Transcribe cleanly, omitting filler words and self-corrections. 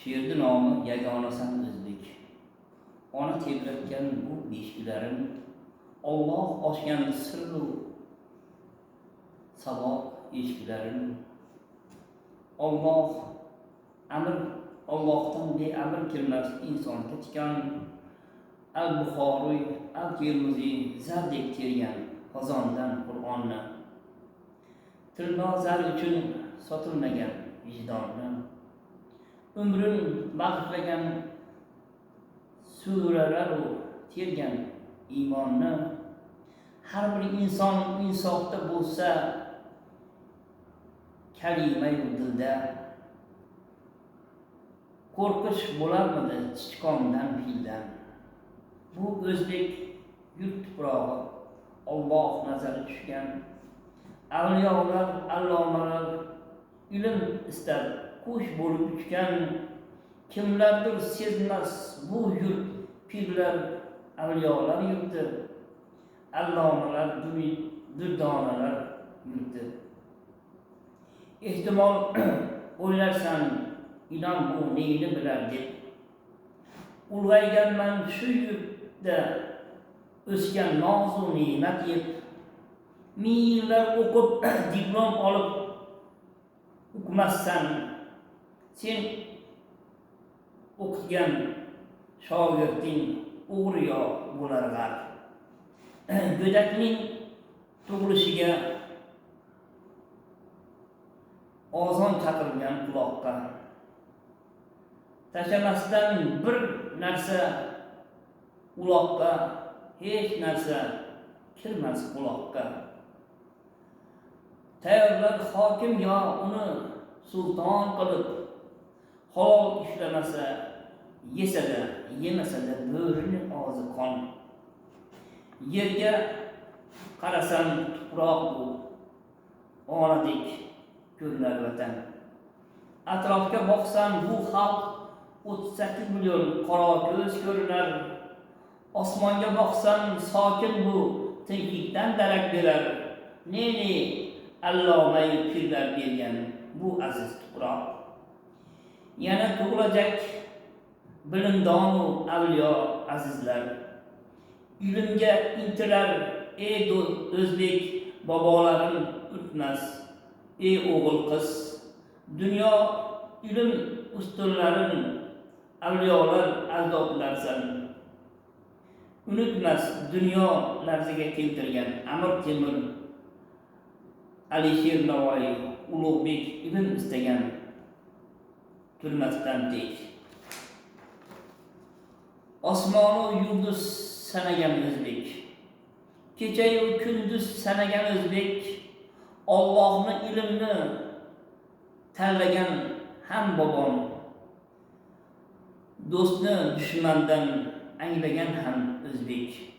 Şerdi nomi yagonasan o'zbek. Ona tebratgan bu beshkilarim, Alloh ochgan sirru saboq eshkilarim. Allohdan beamr kirmas insonga tikan, Al-Buxoriy, Al-Termiziy zardek tergan qozondan Qur'onni. Tilnozar uchun sotilmagan vijdonni, umrin bag'ishlagan suralaru tergan iymonni. Har bir inson insofda bo'lsa, kalima-yu dilda qo'rqish bo'larmidi sichqondan, fildan. Bu o'zbek yurt tuprog'i, Alloh nazari tushgan avliyolar, allomalar, ilm istab qush bo'lib uchgan. Kimlardir sezmas bu yurt, pirlar, avliyolar yurti, allomalar, durdonalar yurti. Ehtimol o'ylarsan, inom bu neyni bilar deb. Ulg'ayganman shu yurtda o'sgan nozu ne'mat yeb. Ming yillar o'qib diplom olib o'qimassan, sen o'qitgan shogirding o'g'riyo bo'lar g'arq. Go'dakning tug'ilishiga ozon chaqirilgan quloqqa, tashlamasdan bir narsa uloqqa, hech narsa kirmas quloqqa. Tayyorlar hokim yo uni sulton qilib, halol ishlamasa, yesada, yemasada bo'rini og'zi qon. Yerga qarasam tuproq bu, onadek ko'rinar vatan. Atrofga boqsam bu xalq 38 million qora ko'z ko'rinar. Osmonga boqsam sokin bu, tinchlikdan darak berar. Ne allomay pirlar bergan bu aziz tuproq. Yana tug'ilajak bilimdonu avliyo azizlar. Ilmga intilar ey o'zbek bobolarim o'tmas. Ey o'g'il qiz, dunyo ilm ustunlarin, avliyolar ajdodlarsan. Unutmas dunyo larzaga keltirgan Amir Temur, Alisher Navoiy, Ulug'bek ilm istagan turmasdan tek. Osmonu yulduz sanagan o'zbek, kechayu kunduz sanagan o'zbek, Allohni ilmni tanlagan ham bobom, do'stni dushmandan anglagan ham o'zbek.